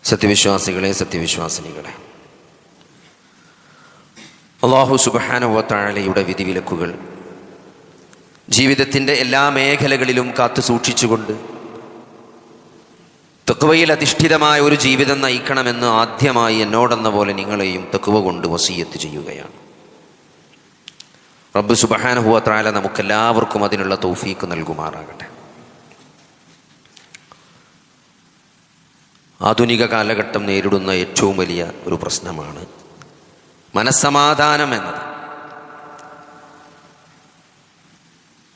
സത്യവിശ്വാസികളെ, സത്യവിശ്വാസിനികളെ, അല്ലാഹു സുബ്ഹാനഹു വ തആലയുടെ വിധിവിലക്കുകൾ ജീവിതത്തിൻ്റെ എല്ലാ മേഖലകളിലും കാത്തു സൂക്ഷിച്ചുകൊണ്ട് തഖ്വയിൽ അധിഷ്ഠിതമായ ഒരു ജീവിതം നയിക്കണമെന്ന് ആദ്യമായി എന്നോടെന്ന പോലെ നിങ്ങളെയും തഖ്വ കൊണ്ട് വസിയ്യത്ത് ചെയ്യുകയാണ്. റബ്ബ് സുബ്ഹാനഹു വ തആല നമുക്കെല്ലാവർക്കും അതിനുള്ള തൗഫീഖ് നൽകുമാറാകട്ടെ. ആധുനിക കാലഘട്ടം നേരിടുന്ന ഏറ്റവും വലിയ ഒരു പ്രശ്നമാണ് മനസ്സമാധാനം എന്നത്.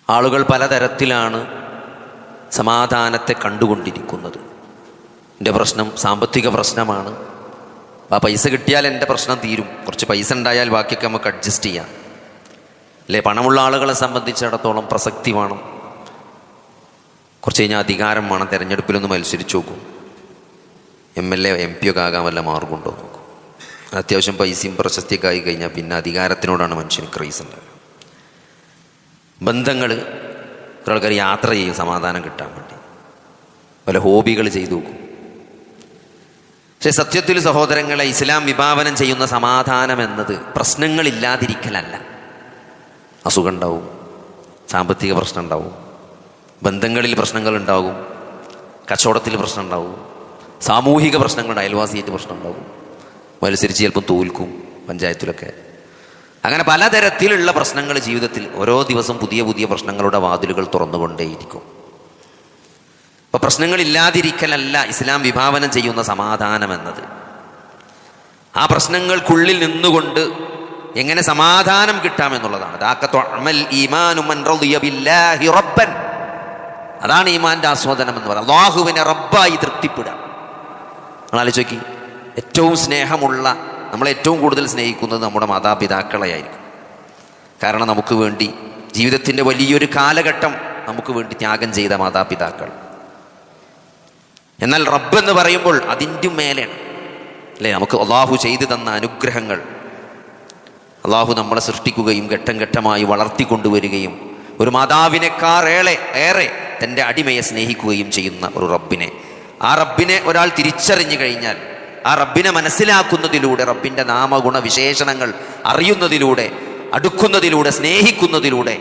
ആളുകൾ പലതരത്തിലാണ് സമാധാനത്തെ കണ്ടുകൊണ്ടിരിക്കുന്നത്. എൻ്റെ പ്രശ്നം സാമ്പത്തിക പ്രശ്നമാണ്, ആ പൈസ കിട്ടിയാൽ എൻ്റെ പ്രശ്നം തീരും, കുറച്ച് പൈസ ഉണ്ടായാൽ ബാക്കിയൊക്കെ നമുക്ക് അഡ്ജസ്റ്റ് ചെയ്യാം അല്ലേ. പണമുള്ള ആളുകളെ സംബന്ധിച്ചിടത്തോളം പ്രസക്തി വേണം, കുറച്ച് കഴിഞ്ഞാൽ അധികാരം വേണം, തിരഞ്ഞെടുപ്പിലൊന്ന് മത്സരിച്ച് നോക്കും, MLA MP ഒക്കെ ആകാൻ വല്ല മാർഗമുണ്ടോ നോക്കും. അത്യാവശ്യം പൈസയും പ്രശസ്തിയൊക്കെ ആയി കഴിഞ്ഞാൽ പിന്നെ അധികാരത്തിനോടാണ് മനുഷ്യന് ക്രൈസ് ഉണ്ടാകുക. ബന്ധങ്ങൾ, ആൾക്കാർ യാത്ര ചെയ്യും സമാധാനം കിട്ടാൻ വേണ്ടി, പല ഹോബികൾ ചെയ്തു നോക്കും. പക്ഷെ സത്യത്തിൽ സഹോദരങ്ങളെ, ഇസ്ലാം വിഭാവനം ചെയ്യുന്ന സമാധാനം എന്നത് പ്രശ്നങ്ങളില്ലാതിരിക്കലല്ല. അസുഖം ഉണ്ടാവും, സാമ്പത്തിക പ്രശ്നം ഉണ്ടാവും, ബന്ധങ്ങളിൽ പ്രശ്നങ്ങൾ ഉണ്ടാവും, കച്ചവടത്തിൽ പ്രശ്നം ഉണ്ടാവും, സാമൂഹിക പ്രശ്നങ്ങളുണ്ട്, അയൽവാസിയായിട്ട് പ്രശ്നം ഉണ്ടാവും, മത്സരിച്ച് ചിലപ്പം തോൽക്കും പഞ്ചായത്തിലൊക്കെ. അങ്ങനെ പലതരത്തിലുള്ള പ്രശ്നങ്ങൾ ജീവിതത്തിൽ ഓരോ ദിവസം പുതിയ പുതിയ പ്രശ്നങ്ങളുടെ വാതിലുകൾ തുറന്നുകൊണ്ടേയിരിക്കും. അപ്പോൾ പ്രശ്നങ്ങളില്ലാതിരിക്കലല്ല ഇസ്ലാം വിഭാവനം ചെയ്യുന്ന സമാധാനം എന്നത്. ആ പ്രശ്നങ്ങൾക്കുള്ളിൽ നിന്നുകൊണ്ട് എങ്ങനെ സമാധാനം കിട്ടാമെന്നുള്ളതാണ്. അതാണ് ഈമാന്റെ ആസ്വാദനം എന്ന് പറയുന്നത്. അല്ലാഹുവിനെ റബ്ബായി തൃപ്തിപ്പെടുക. നിങ്ങൾ ആലോചിച്ച് നോക്കി, ഏറ്റവും സ്നേഹമുള്ള, നമ്മളെ ഏറ്റവും കൂടുതൽ സ്നേഹിക്കുന്നത് നമ്മുടെ മാതാപിതാക്കളെയായിരിക്കും. കാരണം നമുക്ക് വേണ്ടി ജീവിതത്തിൻ്റെ വലിയൊരു കാലഘട്ടം നമുക്ക് വേണ്ടി ത്യാഗം ചെയ്ത മാതാപിതാക്കൾ. എന്നാൽ റബ്ബ് എന്ന് പറയുമ്പോൾ അതിൻ്റെ മേലെയാണ് അല്ലേ. നമുക്ക് അള്ളാഹു ചെയ്തു തന്ന അനുഗ്രഹങ്ങൾ, അള്ളാഹു നമ്മളെ സൃഷ്ടിക്കുകയും ഘട്ടം ഘട്ടമായി വളർത്തിക്കൊണ്ടുവരികയും ഒരു മാതാവിനേക്കാൾ ഏറെ തൻ്റെ അടിമയെ സ്നേഹിക്കുകയും ചെയ്യുന്ന ഒരു റബ്ബിനെ, ആ റബ്ബിനെ ഒരാൾ തിരിച്ചറിഞ്ഞു കഴിഞ്ഞാൽ, ആ റബ്ബിനെ മനസ്സിലാക്കുന്നതിലൂടെ, റബ്ബിൻ്റെ നാമഗുണ വിശേഷണങ്ങൾ അറിയുന്നതിലൂടെ, അടുക്കുന്നതിലൂടെ, സ്നേഹിക്കുന്നതിലൂടെ,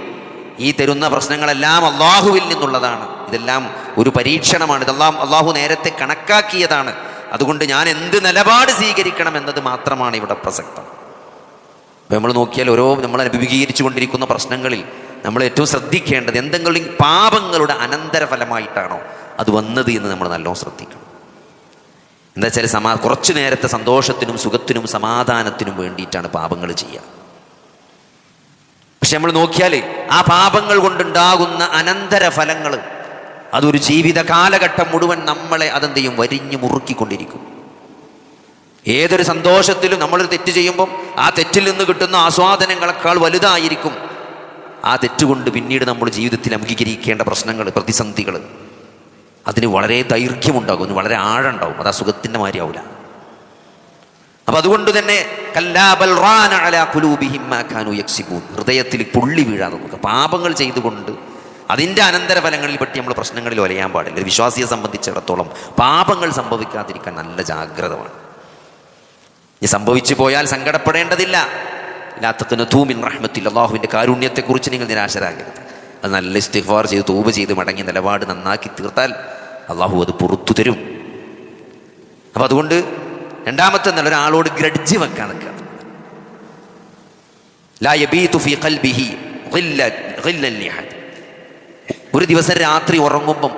ഈ തരുന്ന പ്രശ്നങ്ങളെല്ലാം അള്ളാഹുവിൽ നിന്നുള്ളതാണ്. ഇതെല്ലാം ഒരു പരീക്ഷണമാണ്. ഇതെല്ലാം അള്ളാഹു നേരത്തെ കണക്കാക്കിയതാണ്. അതുകൊണ്ട് ഞാൻ എന്ത് നിലപാട് സ്വീകരിക്കണം എന്നത് മാത്രമാണ് ഇവിടെ പ്രസക്തം. അപ്പോൾ നമ്മൾ നോക്കിയാൽ നമ്മൾ അഭിമുഖീകരിച്ചു കൊണ്ടിരിക്കുന്ന പ്രശ്നങ്ങളിൽ നമ്മൾ ഏറ്റവും ശ്രദ്ധിക്കേണ്ടത് എന്തെങ്കിലും പാപങ്ങളുടെ അനന്തരഫലമായിട്ടാണോ അത് വന്നത് എന്ന് നമ്മൾ നല്ലോണം ശ്രദ്ധിക്കണം. എന്താ വെച്ചാൽ കുറച്ചു നേരത്തെ സന്തോഷത്തിനും സുഖത്തിനും സമാധാനത്തിനും വേണ്ടിയിട്ടാണ് പാപങ്ങൾ ചെയ്യുക. പക്ഷെ നമ്മൾ നോക്കിയാൽ ആ പാപങ്ങൾ കൊണ്ടുണ്ടാകുന്ന അനന്തരഫലങ്ങൾ അതൊരു ജീവിത കാലഘട്ടം മുഴുവൻ നമ്മളെ അതെന്ത് ചെയ്യും, വരിഞ്ഞു മുറുക്കിക്കൊണ്ടിരിക്കും. ഏതൊരു സന്തോഷത്തിലും നമ്മളൊരു തെറ്റ് ചെയ്യുമ്പം ആ തെറ്റിൽ നിന്ന് കിട്ടുന്ന ആസ്വാദനങ്ങളെക്കാൾ വലുതായിരിക്കും ആ തെറ്റുകൊണ്ട് പിന്നീട് നമ്മൾ ജീവിതത്തിൽ അഭിമുഖീകരിക്കേണ്ട പ്രശ്നങ്ങൾ, പ്രതിസന്ധികൾ. അതിന് വളരെ ദൈർഘ്യമുണ്ടാകും, അതിന് വളരെ ആഴമുണ്ടാകും. അത് ആ സുഖത്തിൻ്റെ മാതിരി ആവില്ല. അപ്പം അതുകൊണ്ട് തന്നെ ഹൃദയത്തിൽ പുള്ളി വീഴാതെ നോക്കുക. പാപങ്ങൾ ചെയ്തുകൊണ്ട് അതിൻ്റെ അനന്തരഫലങ്ങളിൽ പറ്റി നമ്മൾ പ്രശ്നങ്ങളിൽ വലയാൻ പാടില്ല. ഒരു വിശ്വാസിയെ സംബന്ധിച്ചിടത്തോളം പാപങ്ങൾ സംഭവിക്കാതിരിക്കാൻ നല്ല ജാഗ്രത വേണം. ഇനി സംഭവിച്ചു പോയാൽ സങ്കടപ്പെടേണ്ടതില്ല. അല്ലാഹുവിൻ്റെ കാരുണ്യത്തെക്കുറിച്ച് നിങ്ങൾ നിരാശരാകരുത്. അത് നല്ല ഇസ്തിഗ്ഫാർ ചെയ്ത് തൗബ ചെയ്ത് മടങ്ങി നിലപാട് നന്നാക്കി തീർത്താൽ അള്ളാഹു അത് പുറത്തു തരും. അപ്പം അതുകൊണ്ട് രണ്ടാമത്തെ നല്ല ഒരാളോട് ഗ്രഡ്ജ് വെക്കാൻ നിൽക്കുക. ഒരു ദിവസം രാത്രി ഉറങ്ങുമ്പം,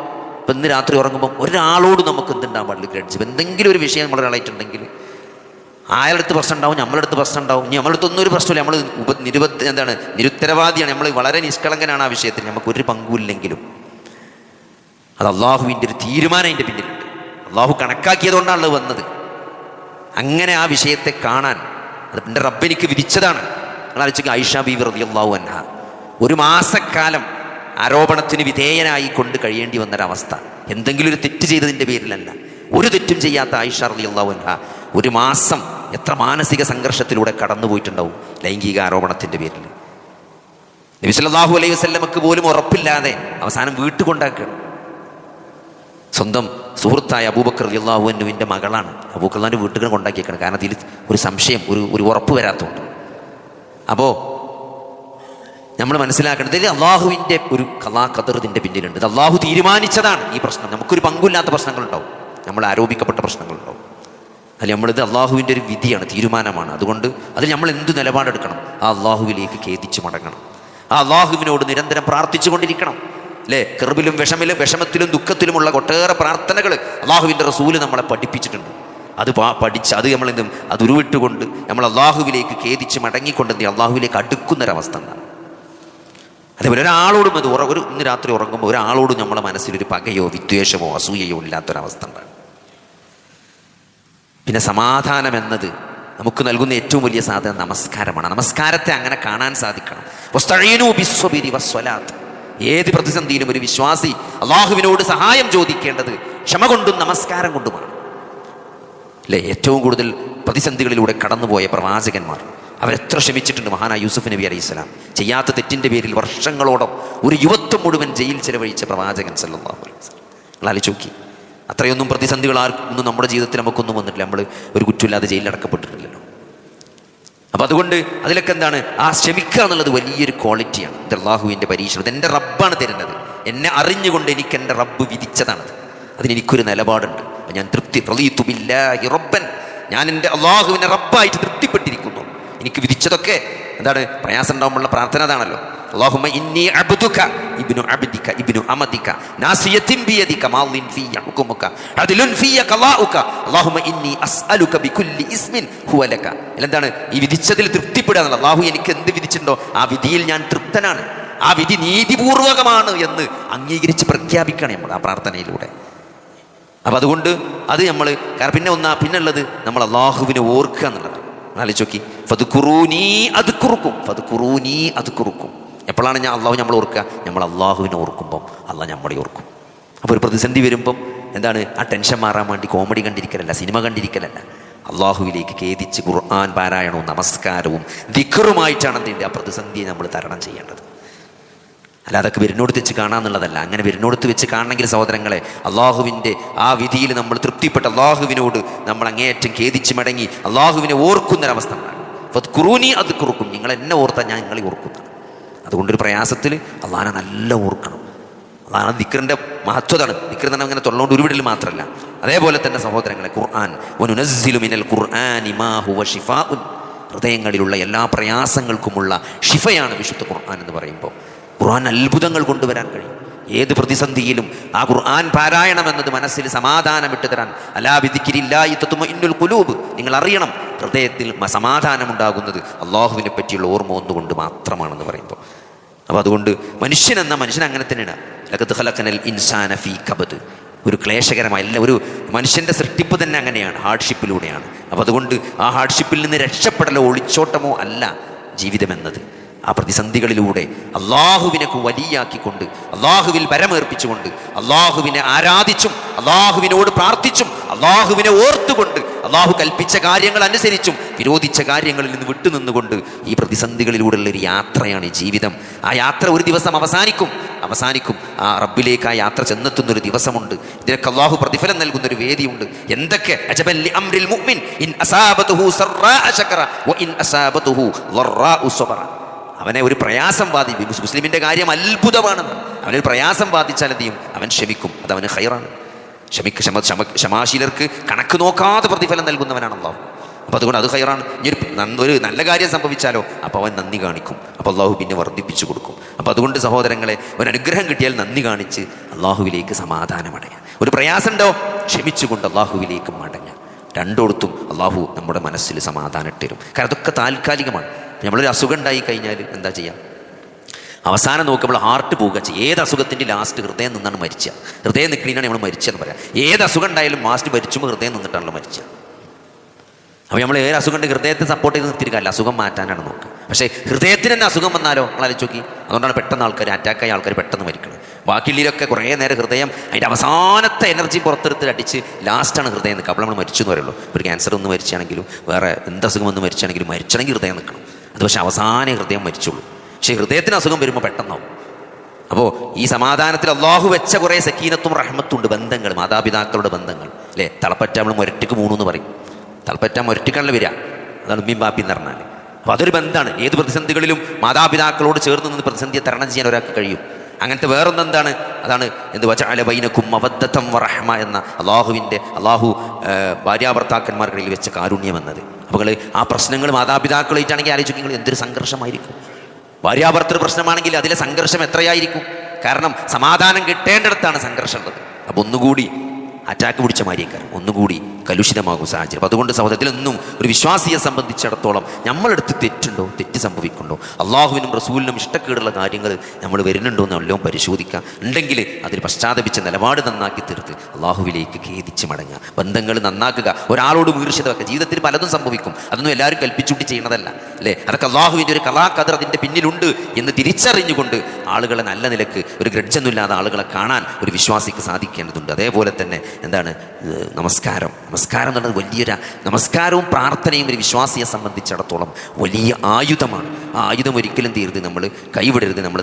ഇന്ന് രാത്രി ഉറങ്ങുമ്പം ഒരാളോട് നമുക്ക് എന്തുണ്ടാകാൻ പാടില്ല, ഗ്രഡ്ജ്. എന്തെങ്കിലും ഒരു വിഷയം നമ്മൾ ഒരാളായിട്ടുണ്ടെങ്കിൽ അയാളടുത്ത് പ്രശ്നം ഉണ്ടാവും, നമ്മളടുത്ത് പ്രശ്നം ഉണ്ടാവും. ഇനി നമ്മളടുത്തൊന്നും ഒരു പ്രശ്നമില്ല, നമ്മൾ നിരുത്തരവാദിയാണ്, നമ്മൾ വളരെ നിഷ്കളങ്കനാണ് ആ വിഷയത്തിൽ, നമുക്കൊരു പങ്കുമില്ലെങ്കിലും അത് അള്ളാഹുവിൻ്റെ ഒരു തീരുമാനം അതിൻ്റെ പിന്നിലുണ്ട്. അള്ളാഹു കണക്കാക്കിയതുകൊണ്ടാണല്ലോ വന്നത്. അങ്ങനെ ആ വിഷയത്തെ കാണാൻ അത് എൻ്റെ റബ്ബെനിക്ക് വിധിച്ചതാണ്. നിങ്ങൾ ആലോചിക്കുക, ആയിഷ ബീവി റളിയല്ലാഹു അൻഹ ഒരു മാസക്കാലം ആരോപണത്തിന് വിധേയനായി കൊണ്ട് കഴിയേണ്ടി വന്നൊരവസ്ഥ. എന്തെങ്കിലും ഒരു തെറ്റ് ചെയ്തതിൻ്റെ പേരിലല്ല, ഒരു തെറ്റും ചെയ്യാത്ത ആയിഷ റളിയല്ലാഹു അൻഹ ഒരു മാസം എത്ര മാനസിക സംഘർഷത്തിലൂടെ കടന്നുപോയിട്ടുണ്ടാവും ലൈംഗിക ആരോപണത്തിൻ്റെ പേരിൽ. നബി സല്ലല്ലാഹു അലൈഹി വസല്ലമക്ക് പോലും ഉറപ്പില്ലാതെ അവസാനം വീട്ടുകൊണ്ടാക്കുകയാണ്. സ്വന്തം സുഹൃത്തായ അബൂബക്കർ റളിയല്ലാഹു അൻഹുവിൻ്റെ മകളാണ്. അബൂബക്കറിൻ്റെ വീട്ടിൽ കൊണ്ടാക്കിയേക്കണം. കാരണം അതിൽ ഒരു സംശയം, ഒരു ഉറപ്പ് വരാത്തതുകൊണ്ട്. അപ്പോൾ നമ്മൾ മനസ്സിലാക്കേണ്ടത് ഇത് അള്ളാഹുവിൻ്റെ ഒരു ഖളാ ഖദർ ഇതിൻ്റെ പിന്നിലുണ്ട്. ഇത് അള്ളാഹു തീരുമാനിച്ചതാണ് ഈ പ്രശ്നം. നമുക്കൊരു പങ്കുമില്ലാത്ത പ്രശ്നങ്ങളുണ്ടാവും, നമ്മൾ ആരോപിക്കപ്പെട്ട പ്രശ്നങ്ങളുണ്ടാവും. അതിൽ നമ്മളിത് അള്ളാഹുവിൻ്റെ ഒരു വിധിയാണ്, തീരുമാനമാണ്. അതുകൊണ്ട് അതിൽ നമ്മൾ എന്ത് നിലപാടെടുക്കണം? ആ അള്ളാഹുവിലേക്ക് ഖേദിച്ച് മടങ്ങണം. ആ അള്ളാഹുവിനോട് നിരന്തരം പ്രാർത്ഥിച്ചു കൊണ്ടിരിക്കണം. അല്ലേ? കെർബിലും വിഷമത്തിലും ദുഃഖത്തിലുമുള്ള ഒട്ടേറെ പ്രാർത്ഥനകൾ അള്ളാഹുവിൻ്റെ റസൂല് നമ്മളെ പഠിപ്പിച്ചിട്ടുണ്ട്. അത് പഠിച്ച് അത് നമ്മളെന്തും അത് ഉരുവിട്ടുകൊണ്ട് നമ്മൾ അള്ളാഹുവിലേക്ക് ഖേദിച്ച് മടങ്ങിക്കൊണ്ട് അള്ളാഹുവിലേക്ക് അടുക്കുന്നൊരവസ്ഥ ഉണ്ടാകും. അതേപോലെ ഒരാളോടും ഇന്ന് രാത്രി ഉറങ്ങുമ്പോൾ ഒരാളോടും നമ്മളെ മനസ്സിലൊരു പകയോ വിദ്വേഷമോ അസൂയയോ ഇല്ലാത്തൊരവസ്ഥ ഉണ്ടാകും. പിന്നെ സമാധാനം എന്നത് നമുക്ക് നൽകുന്ന ഏറ്റവും വലിയ സാധനം നമസ്കാരമാണ്. നമസ്കാരത്തെ അങ്ങനെ കാണാൻ സാധിക്കണം. ഏത് പ്രതിസന്ധിയിലും ഒരു വിശ്വാസി അള്ളാഹുവിനോട് സഹായം ചോദിക്കേണ്ടത് ക്ഷമ കൊണ്ടും നമസ്കാരം കൊണ്ടുമാണ്. അല്ലേ? ഏറ്റവും കൂടുതൽ പ്രതിസന്ധികളിലൂടെ കടന്നുപോയ പ്രവാചകന്മാർ അവരെത്ര ക്ഷമിച്ചിട്ടുണ്ട്. മഹാനായ യൂസുഫ് നബി അലൈഹിസ്സലാം ചെയ്യാത്ത തെറ്റിൻ്റെ പേരിൽ വർഷങ്ങളോളം ഒരു യുവത്വം മുഴുവൻ ജയിൽ ചെലവഴിച്ച പ്രവാചകൻ സല്ലല്ലാഹു അലൈഹി വസല്ലം. നിങ്ങൾ ആലോചിച്ച്, അത്രയൊന്നും പ്രതിസന്ധികൾ ആർക്കൊന്നും നമ്മുടെ ജീവിതത്തിൽ നമുക്കൊന്നും വന്നിട്ടില്ല. നമ്മൾ ഒരു കുറ്റമില്ലാതെ ജയിലിൽ അടക്കപ്പെട്ടിട്ടില്ലല്ലോ. അപ്പം അതുകൊണ്ട് അതിലൊക്കെ എന്താണ് ആ ക്ഷമിക്കുക എന്നുള്ളത് വലിയൊരു ക്വാളിറ്റിയാണ്. ഇത് അള്ളാഹുവിൻ്റെ പരീക്ഷണം. ഇത് എൻ്റെ റബ്ബാണ് തരുന്നത്. എന്നെ അറിഞ്ഞുകൊണ്ട് എനിക്ക് എൻ്റെ റബ്ബ് വിധിച്ചതാണത്. അതിനെനിക്കൊരു നിലപാടുണ്ട്. ഞാൻ റളീതു ബില്ലാഹി റബ്ബൻ, ഞാൻ എൻ്റെ അള്ളാഹുവിനെ റബ്ബായിട്ട് തൃപ്തിപ്പെട്ടിരിക്കുന്നു. എനിക്ക് വിധിച്ചതൊക്കെ എന്താണ്? പ്രയാസം ഉണ്ടാകുമ്പോഴുള്ള പ്രാർത്ഥന അതാണല്ലോ. അല്ലാഹുമ്മ ഇന്നി അബ്ദുക ഇബ്നു അബ്ദിക ഇബ്നു അമതിക നാസിയത്തിൻ ബിയദിക മാളിൻ ഫിയ ഹുക്മുക അദ്ലുൻ ഫിയ ഖളാഉക അല്ലാഹുമ്മ ഇന്നി അസ്അലുക ബികുല്ലി ഇസ്മിൻ ഹുവ ലക. എന്താണ് ഈ വിധിച്ചതിൽ തൃപ്തിപ്പെടുക എന്നുള്ളത്? അല്ലാഹു എനിക്ക് എന്ത് വിധിച്ചിട്ടുണ്ടോ ആ വിധിയിൽ ഞാൻ തൃപ്തനാണ്, ആ വിധി നീതിപൂർവകമാണ് എന്ന് അംഗീകരിച്ച് പ്രഖ്യാപിക്കണം നമ്മൾ ആ പ്രാർത്ഥനയിലൂടെ. അപ്പം അതുകൊണ്ട് അത് നമ്മൾ പിന്നുള്ളത് നമ്മൾ അള്ളാഹുവിനെ ഓർക്കുക എന്നുള്ളതാണ്. ആലോചിച്ച്, ഫദ്കുറൂനി അദ്കുറുക്കും, ഫദ്കുറൂനി അദ്കുറുക്കും. എപ്പോഴാണ് അള്ളാഹു നമ്മൾ ഓർക്കുക? നമ്മൾ അള്ളാഹുവിനെ ഓർക്കുമ്പം അള്ളാഹ് നമ്മളെ ഓർക്കും. അപ്പോൾ ഒരു പ്രതിസന്ധി വരുമ്പം എന്താണ് ആ ടെൻഷൻ മാറാൻ വേണ്ടി കോമഡി കണ്ടിരിക്കലല്ല, സിനിമ കണ്ടിരിക്കലല്ല, അള്ളാഹുവിലേക്ക് ഖേദിച്ച് ഖുർആൻ പാരായണവും നമസ്കാരവും ദിക്റുമായിട്ടാണ് എന്തിൻ്റെ ആ പ്രതിസന്ധിയെ നമ്മൾ തരണം ചെയ്യേണ്ടത്. അല്ല അതൊക്കെ വരുന്നോടത്ത് വെച്ച് കാണാന്നുള്ളതല്ല. അങ്ങനെ വരുന്നോടത്ത് വെച്ച് കാണണമെങ്കിൽ സഹോദരങ്ങളെ അള്ളാഹുവിൻ്റെ ആ വിധിയിൽ നമ്മൾ തൃപ്തിപ്പെട്ട് അള്ളാഹുവിനോട് നമ്മൾ അങ്ങേയറ്റം ഖേദിച്ച് മടങ്ങി അള്ളാഹുവിനെ ഓർക്കുന്നൊരവസ്ഥ ഉണ്ടാകും. ഫദ്കുറൂനി അദ്കുറുക്കും, നിങ്ങൾ എന്നെ ഓർത്താൽ ഞാൻ നിങ്ങളെ ഓർക്കുന്നതാണ്. അതുകൊണ്ടൊരു പ്രയാസത്തിൽ അള്ളാഹനെ നല്ല ഓർക്കണം. അതാണ് ദിക്റിൻ്റെ മഹത്വതാണ്. ദിക്ർ തന്നെ അങ്ങനെ തൊള്ളോണ്ട് ഉരുവിടൽ മാത്രമല്ല. അതേപോലെ തന്നെ സഹോദരങ്ങളെ ഖുർആൻ വനുനസ്സിലു മിനൽ ഖുർആനി മാ ഹുവ ശിഫാഉൻ, ഹൃദയങ്ങളിലുള്ള എല്ലാ പ്രയാസങ്ങൾക്കുമുള്ള ഷിഫയാണ് വിശുദ്ധ ഖുർആൻ എന്ന് പറയുമ്പോൾ. ഖുർആൻ അത്ഭുതങ്ങൾ കൊണ്ടുവരാൻ കഴിയും. ഏത് പ്രതിസന്ധിയിലും ആ ഖുർആൻ പാരായണം എന്നത് മനസ്സിൽ സമാധാനം ഇട്ട് തരാൻ. അലാ ബിദിക്രില്ലാഹി തത്മഇന്നുൽ ഖുലൂബ്, നിങ്ങൾ അറിയണം ഹൃദയത്തിൽ സമാധാനമുണ്ടാകുന്നത് അള്ളാഹുവിനെ പറ്റിയുള്ള ഓർമ്മ ഒന്നുകൊണ്ട് മാത്രമാണെന്ന് പറയുമ്പോൾ. അപ്പോൾ അതുകൊണ്ട് മനുഷ്യൻ അങ്ങനെ തന്നെയാണ്. ലഖദ് ഖലഖനൽ ഇൻസാന ഫീ കബദ്, ഒരു ക്ലേശകരമായ ഒരു മനുഷ്യൻ്റെ സൃഷ്ടിപ്പ് തന്നെ അങ്ങനെയാണ്, ഹാർഡ്ഷിപ്പിലൂടെയാണ്. അപ്പോൾ അതുകൊണ്ട് ആ ഹാർഡ്ഷിപ്പിൽ നിന്ന് രക്ഷപ്പെടലോ ഒളിച്ചോട്ടമോ അല്ല ജീവിതമെന്നത്. ആ പ്രതിസന്ധികളിലൂടെ അള്ളാഹുവിനെ വലിയാക്കിക്കൊണ്ട് അള്ളാഹുവിൽ പരമേർപ്പിച്ചുകൊണ്ട് അള്ളാഹുവിനെ ആരാധിച്ചും അള്ളാഹുവിനോട് പ്രാർത്ഥിച്ചും അള്ളാഹുവിനെ ഓർത്തുകൊണ്ട് അള്ളാഹു കൽപ്പിച്ച കാര്യങ്ങൾ അനുസരിച്ചും വിരോധിച്ച കാര്യങ്ങളിൽ നിന്ന് വിട്ടുനിന്നുകൊണ്ട് ഈ പ്രതിസന്ധികളിലൂടെയുള്ള ഒരു യാത്രയാണ് ഈ ജീവിതം. ആ യാത്ര ഒരു ദിവസം അവസാനിക്കും. ആ റബ്ബിലേക്ക് ആ യാത്ര ചെന്നെത്തുന്നൊരു ദിവസമുണ്ട്. ഇതിനൊക്കെ അള്ളാഹു പ്രതിഫലം നൽകുന്നൊരു വേദിയുണ്ട്. എന്തൊക്കെ അജബൻ ലിഅംരിൽ മുഅ്മിൻ ഇൻ അസാബതുഹു സറാഅ ശകറ വ ഇൻ അസാബതുഹു ളറാഉ സബറ. അവനെ ഒരു പ്രയാസം മുസ്ലിമിൻ്റെ കാര്യം അത്ഭുതമാണെന്ന്. അവനൊരു പ്രയാസം ബാധിച്ചാൽ എന്ത് ചെയ്യും? അവൻ ക്ഷമിക്കും. അതവന് ഖൈറാണ്. ക്ഷമാശീലർക്ക് കണക്ക് നോക്കാതെ പ്രതിഫലം നൽകുന്നവനാണ് അള്ളാഹു. അപ്പോൾ അതുകൊണ്ട് അത് ഖൈറാണ്. ഒരു നല്ല കാര്യം സംഭവിച്ചാലോ അപ്പോൾ അവൻ നന്ദി കാണിക്കും. അപ്പോൾ അള്ളാഹു പിന്നെ വർദ്ധിപ്പിച്ചു കൊടുക്കും. അപ്പോൾ അതുകൊണ്ട് സഹോദരങ്ങളെ, ഒരു അനുഗ്രഹം കിട്ടിയാൽ നന്ദി കാണിച്ച് അള്ളാഹുവിലേക്ക് സമാധാനമടയാം. ഒരു പ്രയാസം ഉണ്ടോ ക്ഷമിച്ചുകൊണ്ട് അള്ളാഹുവിലേക്ക് മടങ്ങാം. രണ്ടോടത്തും അള്ളാഹു നമ്മുടെ മനസ്സിൽ സമാധാനം ഇട്ടരും. കാരണം അതൊക്കെ താൽക്കാലികമാണ്. നമ്മളൊരു അസുഖം ഉണ്ടായി കഴിഞ്ഞാൽ എന്താ ചെയ്യുക? അവസാനം നോക്കുമ്പോൾ ഹാർട്ട് പോകുക ചെയ്യും. ഏത് അസുഖത്തിൻ്റെ ലാസ്റ്റ് ഹൃദയം നിന്നാണ് മരിക്കുക. ഹൃദയം നിൽക്കണീനാണ് നമ്മൾ മരിച്ചതെന്ന് പറയാം. ഏത് അസുഖം ഉണ്ടായാലും ലാസ്റ്റ് മരിച്ചുമ്പോൾ ഹൃദയം നിന്നിട്ടാണല്ലോ മരിക്കുക. അപ്പോൾ നമ്മൾ ഏത് അസുഖം ഹൃദയത്തെ സപ്പോർട്ട് ചെയ്ത് നിർത്തിയിരിക്കാല്ല, അസുഖം മാറ്റാനാണ് നോക്കുക. പക്ഷേ ഹൃദയത്തിന് തന്നെ അസുഖം വന്നാലോ നമ്മൾ ആലോചിച്ച് നോക്കി. അതുകൊണ്ടാണ് പെട്ടെന്ന് ആൾക്കാർ അറ്റാക്കായ ആൾക്കാർ പെട്ടെന്ന് മരിക്കുന്നത്. ബാക്കിയുള്ളതിലൊക്കെ കുറേ നേരം ഹൃദയം അതിൻ്റെ അവസാനത്തെ എനർജി പുറത്തെടുത്ത് അടിച്ച് ലാസ്റ്റാണ് ഹൃദയം നിൽക്കുക. അപ്പോൾ നമ്മൾ മരിച്ചു എന്ന് പറയുള്ളൂ. ഒരു ക്യാൻസർ ഒന്ന് മരിച്ചാണെങ്കിലും വേറെ എന്ത് അസുഖം ഒന്ന് മരിച്ചാണെങ്കിലും മരിച്ചണമെങ്കിൽ ഹൃദയം നിൽക്കണം. അത് പക്ഷേ അവസാനം ഹൃദയം മരിച്ചുള്ളൂ. പക്ഷേ ഹൃദയത്തിന് അസുഖം വരുമ്പോൾ പെട്ടെന്നാവും. അപ്പോൾ ഈ സമാധാനത്തിൽ അള്ളാഹു വെച്ച കുറേ സക്കീനത്തും റഹ്മത്തും ഉണ്ട്. ബന്ധങ്ങൾ, മാതാപിതാക്കളുടെ ബന്ധങ്ങൾ അല്ലേ. തളപ്പറ്റ നമ്മൾ മുരട്ടിക്ക് മൂണെന്ന് പറയും. തളപ്പറ്റ മുരട്ടിക്കാണല്ലോ വരിക, അതാണ് ഉമ്മയും ബാപ്പി എന്ന് പറഞ്ഞാൽ. അപ്പോൾ അതൊരു ബന്ധമാണ്. ഏത് പ്രതിസന്ധികളിലും മാതാപിതാക്കളോട് ചേർന്ന് നിന്ന് പ്രതിസന്ധിയെ തരണം ചെയ്യാൻ ഒരാൾക്ക് കഴിയും. അങ്ങനത്തെ വേറൊന്നെന്താണ്? അതാണ് എന്ത് വജഅല ബൈനകും മവദ്ദതൻ വറഹ്മ എന്ന അള്ളാഹു ഭാര്യാഭർത്താക്കന്മാർക്കിടയിൽ വെച്ച കാരുണ്യം എന്നത്. അപ്പോൾ ആ പ്രശ്നങ്ങൾ മാതാപിതാക്കളായിട്ടാണെങ്കിൽ ആലോചിച്ച് നിങ്ങൾ എന്തൊരു സംഘർഷമായിരിക്കും. ഭാര്യാഭർത്തൃ പ്രശ്നമാണെങ്കിൽ അതിലെ സംഘർഷം എത്രയായിരിക്കും. കാരണം സമാധാനം കിട്ടേണ്ടിടത്താണ് സംഘർഷം ഉള്ളത്. അപ്പോൾ ഒന്നുകൂടി അറ്റാക്ക് പിടിച്ച മാരിയേക്കാർ ഒന്നുകൂടി കലുഷിതമാകും സാഹചര്യം. അതുകൊണ്ട് സഹോദരത്തിലൊന്നും ഒരു വിശ്വാസിയെ സംബന്ധിച്ചിടത്തോളം നമ്മളെടുത്ത് തെറ്റുണ്ടോ, തെറ്റ് സംഭവിക്കുന്നുണ്ടോ, അള്ളാഹുവിനും റസൂലിനും ഇഷ്ടക്കേടുള്ള കാര്യങ്ങൾ നമ്മൾ വരുന്നുണ്ടോ എന്ന് എല്ലാം പരിശോധിക്കുക. ഉണ്ടെങ്കിൽ അതിൽ പശ്ചാത്തപിച്ച് നിലപാട് നന്നാക്കി തീർത്ത് അള്ളാഹുവിലേക്ക് ഖേദിച്ച് മടങ്ങുക. ബന്ധങ്ങൾ നന്നാക്കുക. ഒരാളോട് വീഴ്ചത വെക്കുക. ജീവിതത്തിൽ പലതും സംഭവിക്കും. അതൊന്നും എല്ലാവരും കൽപ്പിച്ചുകൂട്ടി ചെയ്യുന്നതല്ല അല്ലേ. അതൊക്കെ അള്ളാഹുവിൻ്റെ ഒരു കലാകദർ അതിൻ്റെ പിന്നിലുണ്ട് എന്ന് തിരിച്ചറിഞ്ഞുകൊണ്ട് ആളുകളെ നല്ല നിലക്ക് ഒരു ഗ്രഡ്ജൊന്നുമില്ലാതെ ആളുകളെ കാണാൻ ഒരു വിശ്വാസിക്ക് സാധിക്കേണ്ടതുണ്ട്. അതേപോലെ തന്നെ എന്താണ് നമസ്കാരം എന്ന് പറയുന്നത് വലിയൊരു നമസ്കാരവും പ്രാർത്ഥനയും ഒരു വിശ്വാസിയെ സംബന്ധിച്ചിടത്തോളം വലിയ ആയുധമാണ്. ആ ആയുധം ഒരിക്കലും തീർത്ത് നമ്മൾ കൈവിടരുത്. നമ്മൾ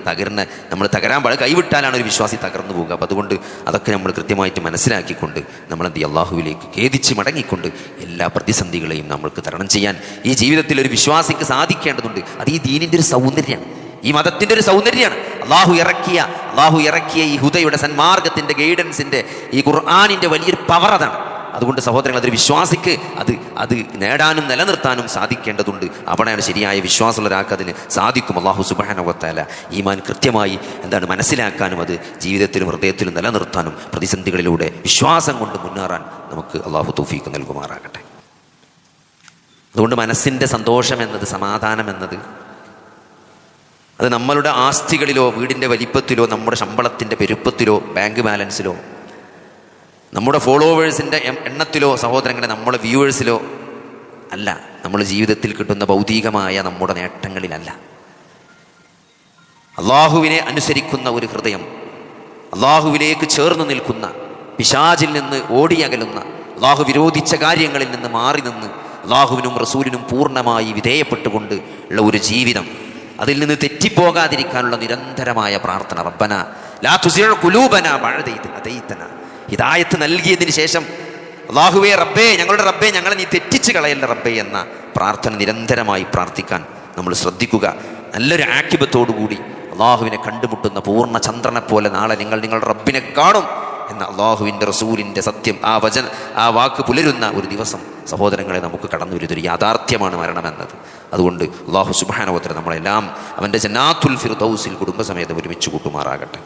തകരാൻ പാടില്ല. കൈവിട്ടാലാണ് ഒരു വിശ്വാസി തകർന്നു പോകുക. അപ്പം അതുകൊണ്ട് അതൊക്കെ നമ്മൾ കൃത്യമായിട്ട് മനസ്സിലാക്കിക്കൊണ്ട് നമ്മളെന്ത് അള്ളാഹുവിലേക്ക് ഖേദിച്ച് മടങ്ങിക്കൊണ്ട് എല്ലാ പ്രതിസന്ധികളെയും നമ്മൾക്ക് തരണം ചെയ്യാൻ ഈ ജീവിതത്തിൽ ഒരു വിശ്വാസിക്ക് സാധിക്കേണ്ടതുണ്ട്. അത് ഈ ദീനിൻ്റെ ഒരു സൗന്ദര്യമാണ്, ഈ മതത്തിൻ്റെ ഒരു സൗന്ദര്യമാണ്. അള്ളാഹു ഇറക്കിയ ഈ ഹുദയുടെ സന്മാർഗത്തിൻ്റെ ഗൈഡൻസിൻ്റെ ഈ ഖുർആനിൻ്റെ വലിയൊരു പവർ അതാണ്. അതുകൊണ്ട് സഹോദരങ്ങൾ, അതൊരു വിശ്വാസിക്ക് അത് നേടാനും നിലനിർത്താനും സാധിക്കേണ്ടതുണ്ട്. അവിടെയാണ് ശരിയായ വിശ്വാസമുള്ള ഒരാൾക്ക് അതിന് സാധിക്കും. അള്ളാഹു സുബ്ഹാനഹു വ തആല ഈമാൻ കൃത്യമായി മനസ്സിലാക്കാനും അത് ജീവിതത്തിലും ഹൃദയത്തിലും നിലനിർത്താനും പ്രതിസന്ധികളിലൂടെ വിശ്വാസം കൊണ്ട് മുന്നേറാൻ നമുക്ക് അള്ളാഹു തൗഫീഖ് നൽകുമാറാകട്ടെ. അതുകൊണ്ട് മനസ്സിൻ്റെ സന്തോഷം എന്നത്, സമാധാനം എന്നത് അത് നമ്മളുടെ ആസ്തികളിലോ വീടിൻ്റെ വലിപ്പത്തിലോ നമ്മുടെ ശമ്പളത്തിൻ്റെ പെരുപ്പത്തിലോ ബാങ്ക് ബാലൻസിലോ നമ്മുടെ ഫോളോവേഴ്സിൻ്റെ എണ്ണത്തിലോ സഹോദരങ്ങളെ നമ്മുടെ വ്യൂവേഴ്സിലോ അല്ല. നമ്മൾ ജീവിതത്തിൽ കിട്ടുന്ന ഭൗതികമായ നമ്മുടെ നേട്ടങ്ങളിലല്ല. അള്ളാഹുവിനെ അനുസരിക്കുന്ന ഒരു ഹൃദയം, അള്ളാഹുവിലേക്ക് ചേർന്ന് നിൽക്കുന്ന, പിശാചിൽ നിന്ന് ഓടിയകലുന്ന, അള്ളാഹു വിരോധിച്ച കാര്യങ്ങളിൽ നിന്ന് മാറി നിന്ന് അള്ളാഹുവിനും റസൂലിനും പൂർണ്ണമായി വിധേയപ്പെട്ടുകൊണ്ട് ഉള്ള ഒരു ജീവിതം, അതിൽ നിന്ന് തെറ്റിപ്പോകാതിരിക്കാനുള്ള നിരന്തരമായ പ്രാർത്ഥന. റബ്ബന ലാ തുസിഅ ഖുലൂബന ബഅദ ഇദ് ഹദൈതന. ഹിദായത്ത് നൽകിയതിന് ശേഷം അല്ലാഹുവേ റബ്ബേ, ഞങ്ങളുടെ റബ്ബേ, ഞങ്ങളെ നീ തെറ്റിച്ച് കളയല്ല റബ്ബേ എന്ന പ്രാർത്ഥന നിരന്തരമായി പ്രാർത്ഥിക്കാൻ നമ്മൾ ശ്രദ്ധിക്കുക. നല്ലൊരു ആക്കിബത്തോടുകൂടി അള്ളാഹുവിനെ കണ്ടുമുട്ടുന്ന പൂർണ്ണ ചന്ദ്രനെ പോലെ നാളെ നിങ്ങളുടെ റബ്ബിനെ കാണും എന്ന അള്ളാഹുവിൻ്റെ റസൂലിൻ്റെ സത്യം, ആ വാക്ക് പുലരുന്ന ഒരു ദിവസം സഹോദരങ്ങളെ നമുക്ക് കടന്നു വരുന്നൊരു യാഥാർത്ഥ്യമാണ് മരണമെന്നത്. അതുകൊണ്ട് അള്ളാഹു സുബ്ഹാനഹു വ തആല നമ്മളെല്ലാം അവൻ്റെ ജന്നാത്തുൽ ഫിർദൗസിൽ കുടുംബസമേതം ഒരുമിച്ച് കൂട്ടുമാറാകട്ടെ.